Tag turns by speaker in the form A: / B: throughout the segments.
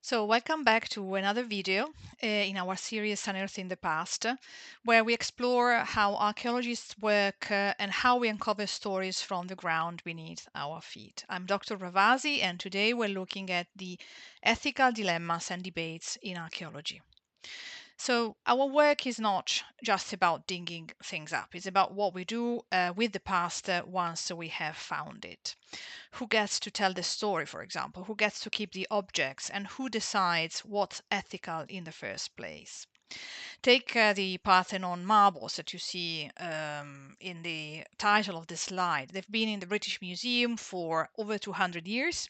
A: So welcome back to another video in our series Unearthing the Past, where we explore how archaeologists work and how we uncover stories from the ground beneath our feet. I'm Dr. Ravasi, and today we're looking at the ethical dilemmas and debates in archaeology. So, our work is not just about digging things up, it's about what we do with the past once we have found it. Who gets to tell the story, for example? Who gets to keep the objects? And who decides what's ethical in the first place? Take the Parthenon marbles that you see in the title of the slide. They've been in the British Museum for over 200 years,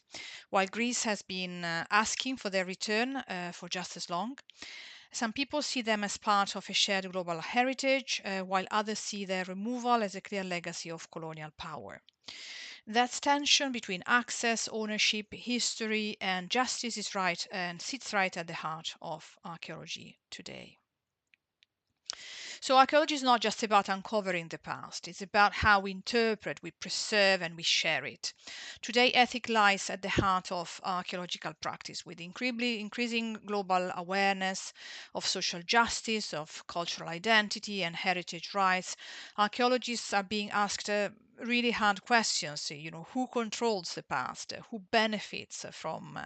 A: while Greece has been asking for their return for just as long. Some people see them as part of a shared global heritage, while others see their removal as a clear legacy of colonial power. That tension between access, ownership, history, and justice is right and sits right at the heart of archaeology today. So, archaeology is not just about uncovering the past, it's about how we interpret, we preserve, and we share it. Today, ethics lies at the heart of archaeological practice, with increasing global awareness of social justice, of cultural identity, and heritage rights. Archaeologists are being asked really hard questions. Who controls the past? Who benefits from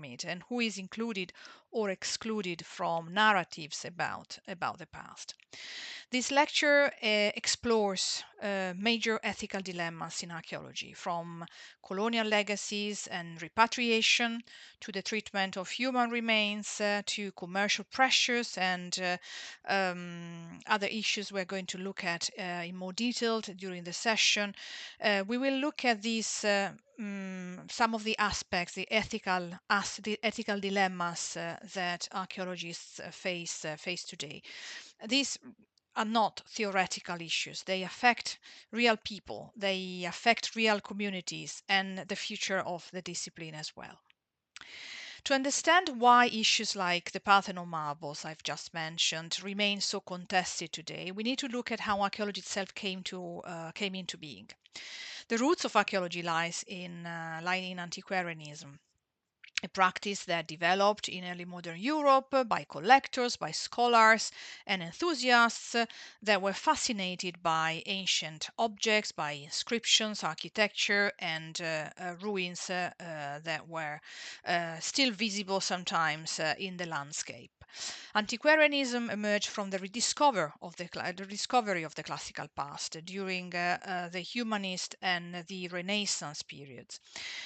A: it? And who is included or excluded from narratives about the past? This lecture explores major ethical dilemmas in archaeology, from colonial legacies and repatriation to the treatment of human remains to commercial pressures and other issues we're going to look at in more detail during the session. We will look at these some of the aspects, the ethical dilemmas that archaeologists face today. These are not theoretical issues. They affect real people, they affect real communities, and the future of the discipline as well. To understand why issues like the Parthenon marbles I've just mentioned remain so contested today, we need to look at how archaeology itself came into being. The roots of archaeology lie in antiquarianism, a practice that developed in early modern Europe by collectors, by scholars, and enthusiasts that were fascinated by ancient objects, by inscriptions, architecture, and ruins that were still visible sometimes in the landscape. Antiquarianism emerged from the rediscovery of the classical past during the humanist and the Renaissance periods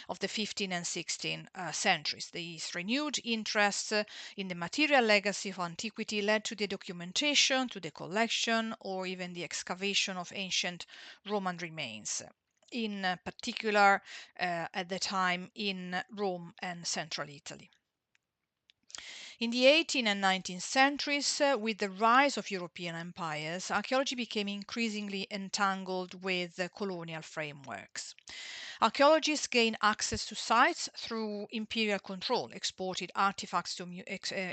A: of the 15th and 16th centuries. This renewed interest in the material legacy of antiquity led to the documentation, to the collection, or even the excavation of ancient Roman remains. In particular, at the time in Rome and central Italy. In the 18th and 19th centuries, with the rise of European empires, archaeology became increasingly entangled with colonial frameworks. Archaeologists gained access to sites through imperial control, exported artifacts to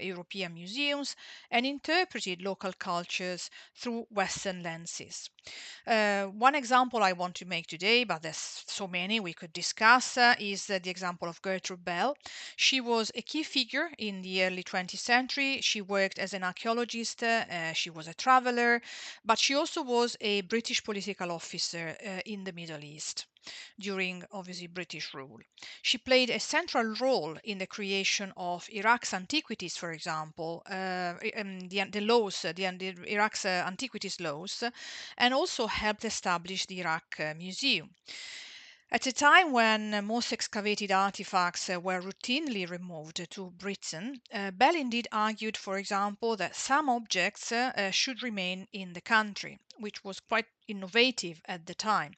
A: European museums, and interpreted local cultures through Western lenses. One example I want to make today, but there's so many we could discuss, is the example of Gertrude Bell. She was a key figure in the early 20th century. She worked as an archaeologist, she was a traveler, but she also was a British political officer in the Middle East during obviously British rule. She played a central role in the creation of Iraq's antiquities, for example, the laws, the Iraq's antiquities laws, and also helped establish the Iraq Museum. At a time when most excavated artifacts were routinely removed to Britain, Bell indeed argued, for example, that some objects should remain in the country, which was quite innovative at the time.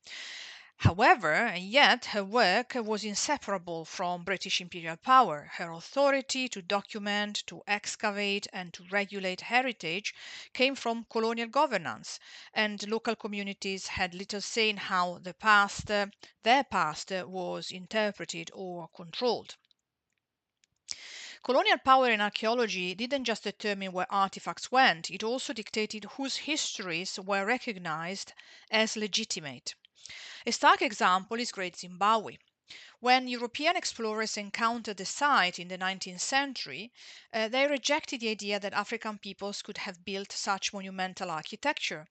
A: However, yet her work was inseparable from British imperial power. Her authority to document, to excavate, and to regulate heritage came from colonial governance, and local communities had little say in how their past was interpreted or controlled. Colonial power in archaeology didn't just determine where artifacts went, it also dictated whose histories were recognized as legitimate. A stark example is Great Zimbabwe, When European explorers encountered the site in the 19th century, they rejected the idea that African peoples could have built such monumental architecture.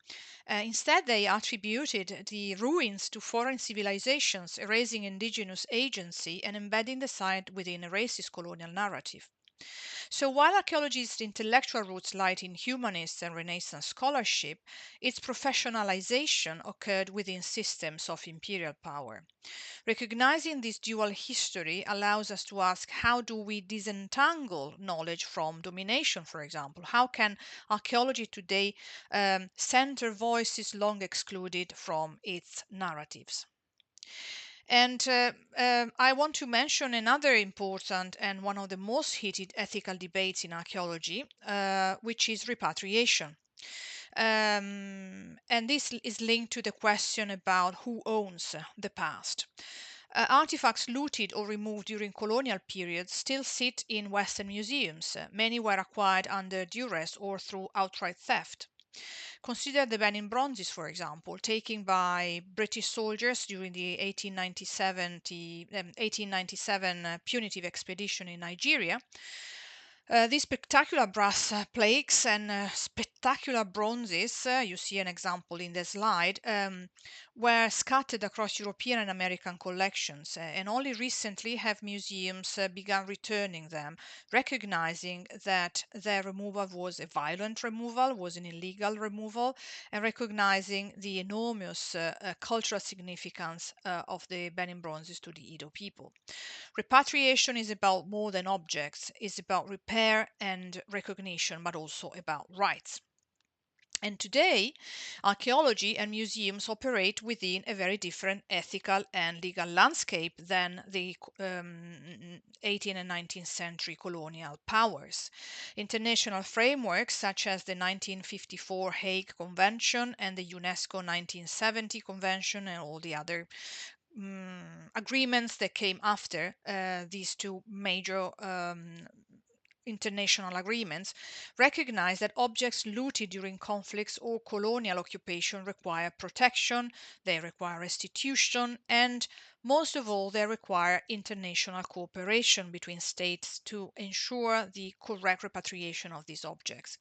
A: Instead, they attributed the ruins to foreign civilizations, erasing indigenous agency and embedding the site within a racist colonial narrative. So while archaeology's intellectual roots lied in humanist and Renaissance scholarship, its professionalization occurred within systems of imperial power. Recognizing this dual history allows us to ask, how do we disentangle knowledge from domination, for example? How can archaeology today center voices long excluded from its narratives? And I want to mention another important and one of the most heated ethical debates in archaeology, which is repatriation. And this is linked to the question about who owns the past. Artifacts looted or removed during colonial periods still sit in Western museums. Many were acquired under duress or through outright theft. Consider the Benin bronzes, for example, taken by British soldiers during the 1897 punitive expedition in Nigeria. These spectacular brass plaques and spectacular bronzes, you see an example in the slide, were scattered across European and American collections, and only recently have museums begun returning them, recognizing that their removal was a violent removal, was an illegal removal, and recognizing the enormous cultural significance of the Benin bronzes to the Edo people. Repatriation is about more than objects, it's about repair and recognition, but also about rights. And today, archaeology and museums operate within a very different ethical and legal landscape than the 18th and 19th century colonial powers. International frameworks such as the 1954 Hague Convention and the UNESCO 1970 Convention and all the other agreements that came after these two major international agreements recognize that objects looted during conflicts or colonial occupation require protection, they require restitution, and most of all, they require international cooperation between states to ensure the correct repatriation of these objects.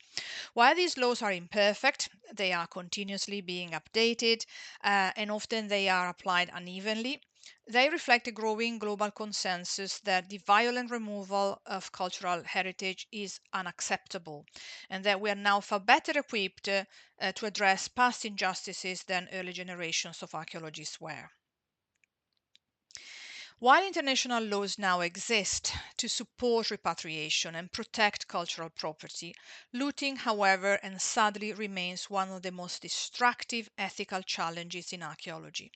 A: While these laws are imperfect, they are continuously being updated and often they are applied unevenly. They reflect a growing global consensus that the violent removal of cultural heritage is unacceptable and that we are now far better equipped to address past injustices than early generations of archaeologists were. While international laws now exist to support repatriation and protect cultural property, looting, however, and sadly remains one of the most destructive ethical challenges in archaeology.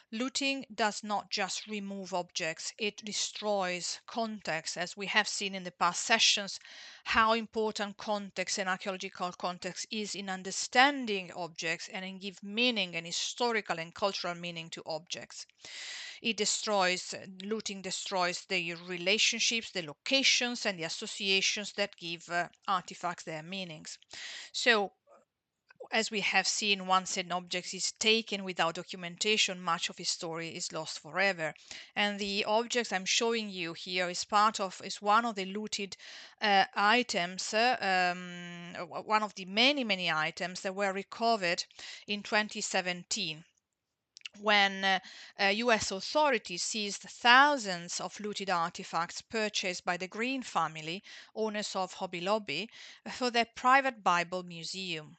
A: Looting does not just remove objects, it destroys context, as we have seen in the past sessions, how important context and archaeological context is in understanding objects and in give meaning and historical and cultural meaning to objects. Looting destroys the relationships, the locations, and the associations that give artifacts their meanings. So, as we have seen, once an object is taken without documentation, much of its story is lost forever. And the objects I'm showing you here is one of the looted items, one of the many items that were recovered in 2017 when US authorities seized thousands of looted artifacts purchased by the Green family, owners of Hobby Lobby, for their private Bible museum.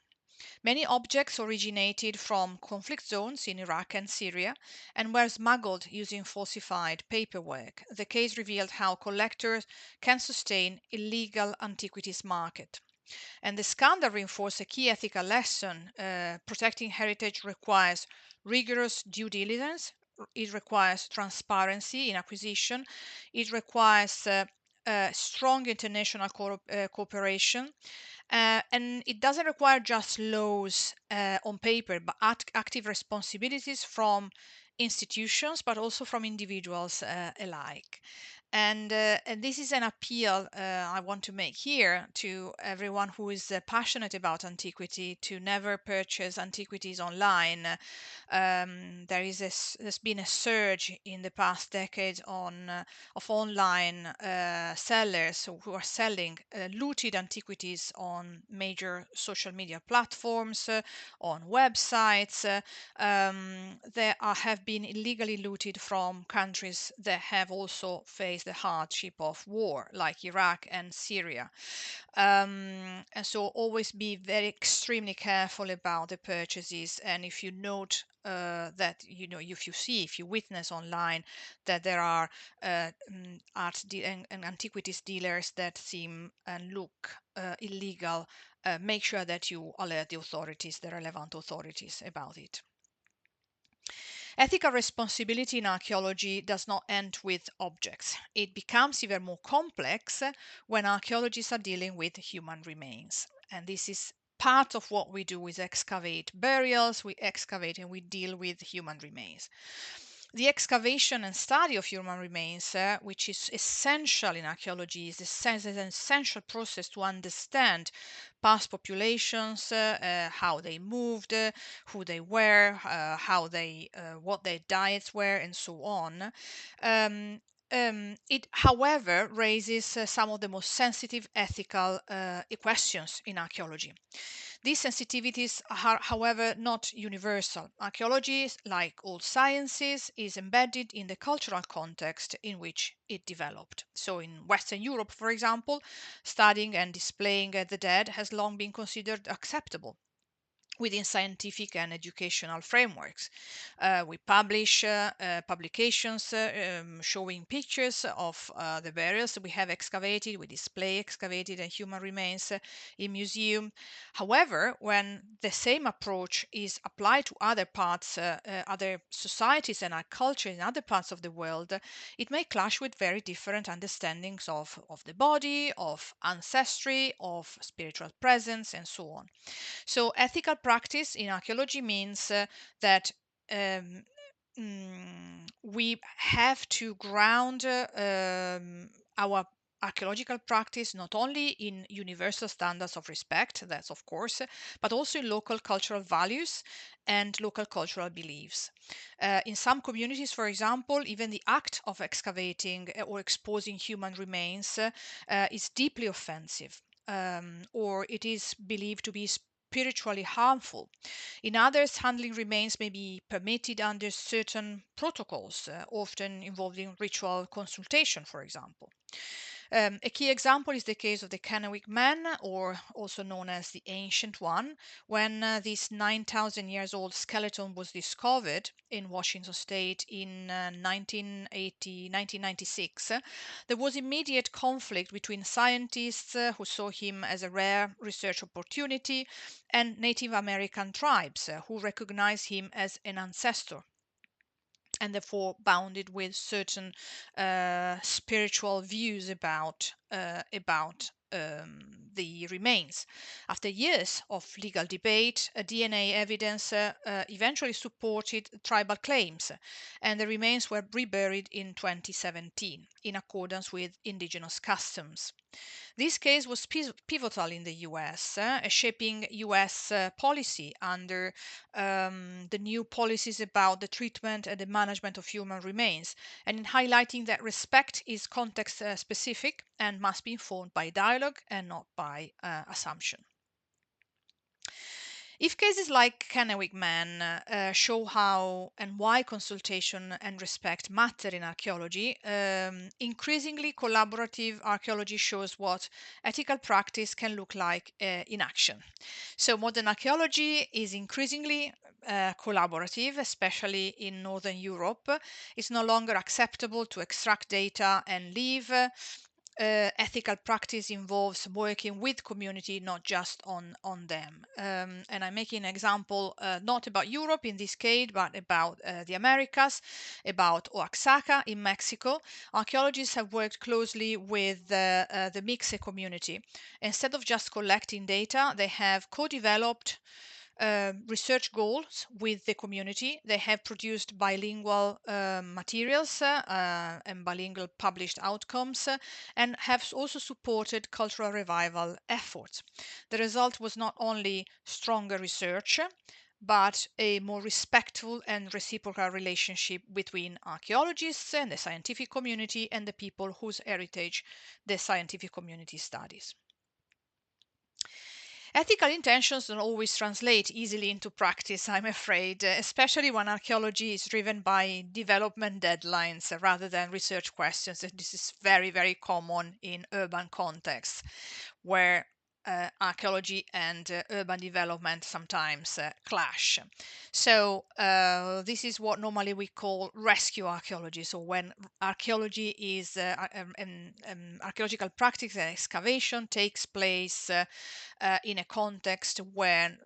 A: Many objects originated from conflict zones in Iraq and Syria and were smuggled using falsified paperwork. The case revealed how collectors can sustain illegal antiquities market. And the scandal reinforced a key ethical lesson. Protecting heritage requires rigorous due diligence, it requires transparency in acquisition, it requires strong international cooperation, and it doesn't require just laws on paper, but active responsibilities from institutions, but also from individuals alike. And this is an appeal I want to make here to everyone who is passionate about antiquity to never purchase antiquities online. There's been a surge in the past decade of online sellers who are selling looted antiquities on major social media platforms, on websites. Have been illegally looted from countries that have also faced the hardship of war, like Iraq and Syria. And so always be very extremely careful about the purchases. And if you note that, if you witness online that there are and antiquities dealers that seem and look illegal, make sure that you alert the relevant authorities about it. Ethical responsibility in archaeology does not end with objects. It becomes even more complex when archaeologists are dealing with human remains. And this is part of what we do is excavate burials, we excavate and we deal with human remains. The excavation and study of human remains, which is essential in archaeology, is an essential process to understand past populations, how they moved, who they were, what their diets were, and so on. It, however, raises some of the most sensitive ethical questions in archaeology. These sensitivities are, however, not universal. Archaeology, like all sciences, is embedded in the cultural context in which it developed. So, in Western Europe, for example, studying and displaying the dead has long been considered acceptable within scientific and educational frameworks. We publish publications showing pictures of the burials we have excavated. We display excavated and human remains in museums. However, when the same approach is applied to other parts, other societies and our culture in other parts of the world, it may clash with very different understandings of the body, of ancestry, of spiritual presence, and so on. So, ethical practice in archaeology means that um, we have to ground our archaeological practice not only in universal standards of respect, that's of course, but also in local cultural values and local cultural beliefs. In some communities, for example, even the act of excavating or exposing human remains is deeply offensive. Or it is believed to be spiritually harmful. In others, handling remains may be permitted under certain protocols, often involving ritual consultation, for example. A key example is the case of the Kennewick Man, or also known as the Ancient One, when this 9,000 years old skeleton was discovered in Washington state in 1996. There was immediate conflict between scientists who saw him as a rare research opportunity and Native American tribes who recognized him as an ancestor and therefore bounded with certain spiritual views about the remains. After years of legal debate, DNA evidence eventually supported tribal claims, and the remains were reburied in 2017 in accordance with indigenous customs. This case was pivotal in the US, shaping US policy under the new policies about the treatment and the management of human remains, and in highlighting that respect is context specific and must be informed by dialogue and not by assumption. If cases like Kennewick Man show how and why consultation and respect matter in archaeology, increasingly collaborative archaeology shows what ethical practice can look like in action. So, modern archaeology is increasingly collaborative, especially in Northern Europe. It's no longer acceptable to extract data and leave. Ethical practice involves working with community, not just on them. And I'm making an example not about Europe in this case, but about the Americas, about Oaxaca in Mexico. Archaeologists have worked closely with the Mixe community. Instead of just collecting data, they have co-developed research goals with the community. They have produced bilingual materials and bilingual published outcomes and have also supported cultural revival efforts. The result was not only stronger research, but a more respectful and reciprocal relationship between archaeologists and the scientific community and the people whose heritage the scientific community studies. Ethical intentions don't always translate easily into practice, I'm afraid, especially when archaeology is driven by development deadlines rather than research questions. And this is very, very common in urban contexts where archaeology and urban development sometimes clash. So this is what normally we call rescue archaeology. So when archaeology is archaeological practice and excavation takes place in a context when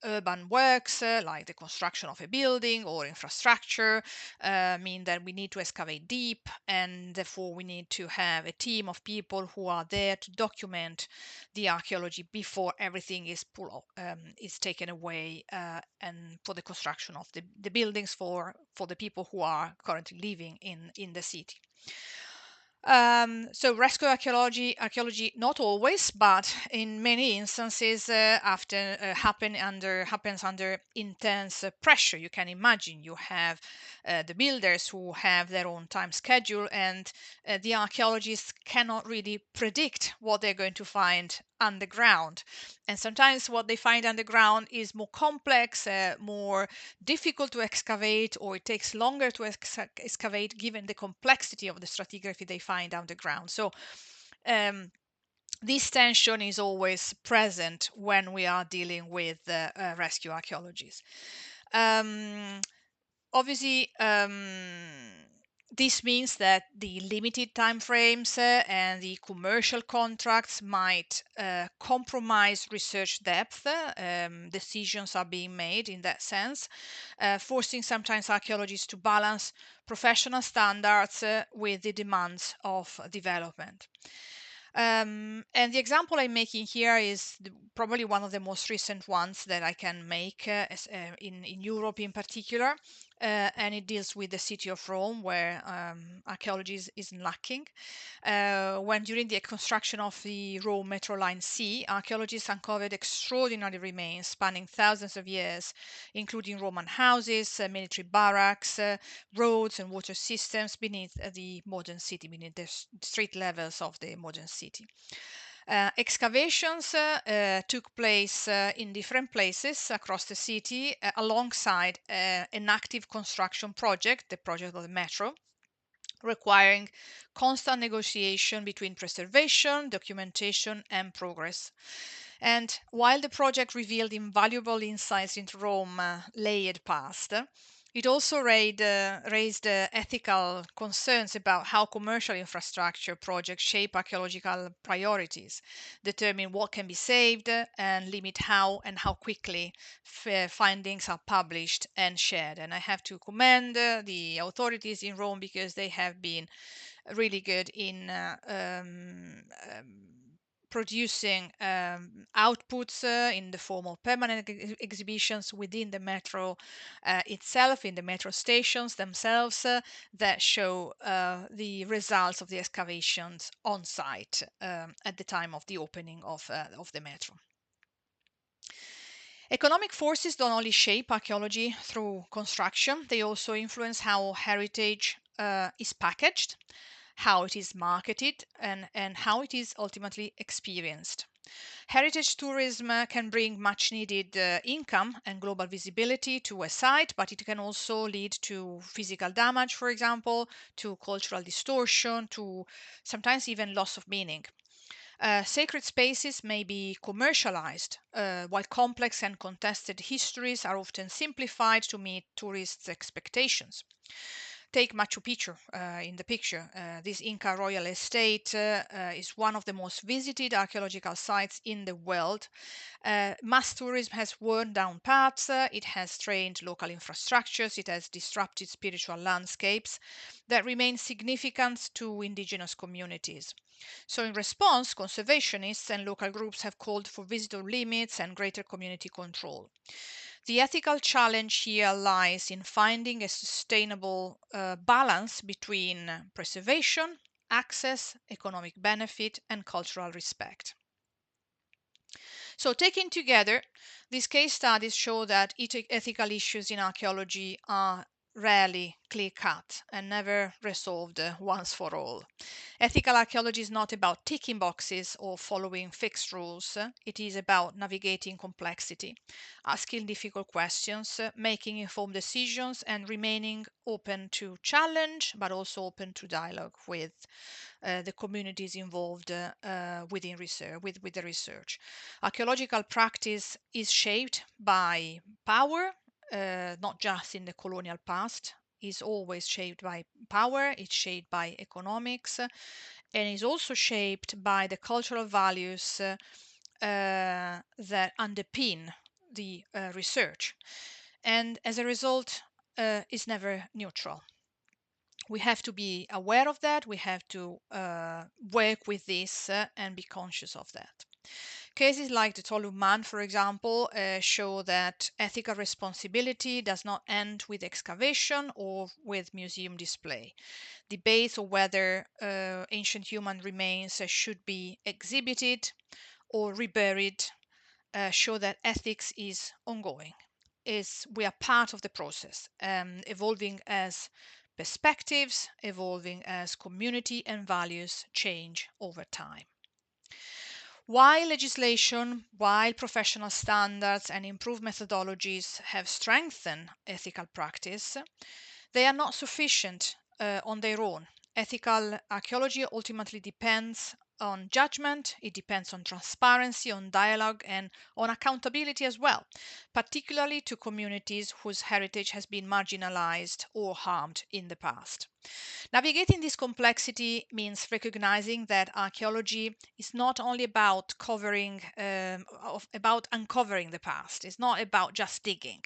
A: urban works like the construction of a building or infrastructure mean that we need to excavate deep, and therefore we need to have a team of people who are there to document the archaeology before everything is taken away and for the construction of the buildings for the people who are currently living in the city. So rescue archaeology, not always, but in many instances, often happens under intense pressure. You can imagine you have the builders who have their own time schedule, and the archaeologists cannot really predict what they're going to find underground. And sometimes what they find underground is more complex, more difficult to excavate, or it takes longer to excavate given the complexity of the stratigraphy they find underground. So this tension is always present when we are dealing with rescue archaeologies. Obviously, this means that the limited time frames and the commercial contracts might compromise research depth. Decisions are being made in that sense, forcing sometimes archaeologists to balance professional standards with the demands of development. And the example I'm making here is probably one of the most recent ones that I can make in Europe in particular, and it deals with the city of Rome, where archaeology is lacking. When during the construction of the Rome Metro Line C, archaeologists uncovered extraordinary remains spanning thousands of years, including Roman houses, military barracks, roads and water systems beneath the modern city, beneath the street levels of the modern city. Excavations took place in different places across the city alongside an active construction project, the project of the metro, requiring constant negotiation between preservation, documentation, and progress. And while the project revealed invaluable insights into Rome's layered past, it also raised ethical concerns about how commercial infrastructure projects shape archaeological priorities, determine what can be saved, and limit how and how quickly findings are published and shared. And I have to commend the authorities in Rome because they have been really good in producing outputs in the form of permanent exhibitions within the metro itself, in the metro stations themselves, that show the results of the excavations on site at the time of the opening of the metro. Economic forces don't only shape archaeology through construction, they also influence how heritage is packaged, how it is marketed, and how it is ultimately experienced. Heritage tourism can bring much needed income and global visibility to a site, but it can also lead to physical damage, for example, to cultural distortion, to sometimes even loss of meaning. Sacred spaces may be commercialized, while complex and contested histories are often simplified to meet tourists' expectations. Take Machu Picchu in the picture. This Inca royal estate is one of the most visited archaeological sites in the world. Mass tourism has worn down paths, it has strained local infrastructures, it has disrupted spiritual landscapes that remain significant to indigenous communities. So, in response, conservationists and local groups have called for visitor limits and greater community control. The ethical challenge here lies in finding a sustainable balance between preservation, access, economic benefit, and cultural respect. So, taken together, these case studies show that ethical issues in archaeology are rarely clear cut and never resolved once for all. Ethical archaeology is not about ticking boxes or following fixed rules. It is about navigating complexity, asking difficult questions, making informed decisions, and remaining open to challenge, but also open to dialogue with the communities involved within research, with the research. Archaeological practice is shaped by power, not just in the colonial past, is always shaped by power, it's shaped by economics, and is also shaped by the cultural values that underpin the research. And as a result, is never neutral. We have to be aware of that. We have to work with this and be conscious of that. Cases like the Tolu Man, for example, show that ethical responsibility does not end with excavation or with museum display. Debates on whether ancient human remains should be exhibited or reburied show that ethics is ongoing. We are part of the process, evolving as perspectives, evolving as community and values change over time. While legislation, while professional standards and improved methodologies have strengthened ethical practice, they are not sufficient on their own. Ethical archaeology ultimately depends on judgment, it depends on transparency, on dialogue, and on accountability as well, particularly to communities whose heritage has been marginalized or harmed in the past. Navigating this complexity means recognizing that archaeology is not only about about uncovering the past. It's not about just digging.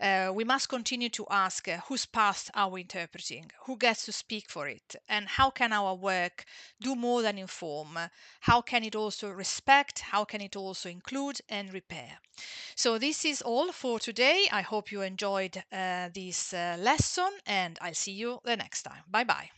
A: We must continue to ask whose past are we interpreting, who gets to speak for it, and how can our work do more than inform? How can it also respect? How can it also include and repair? So this is all for today. I hope you enjoyed this lesson, and I'll see you the next time. Bye bye.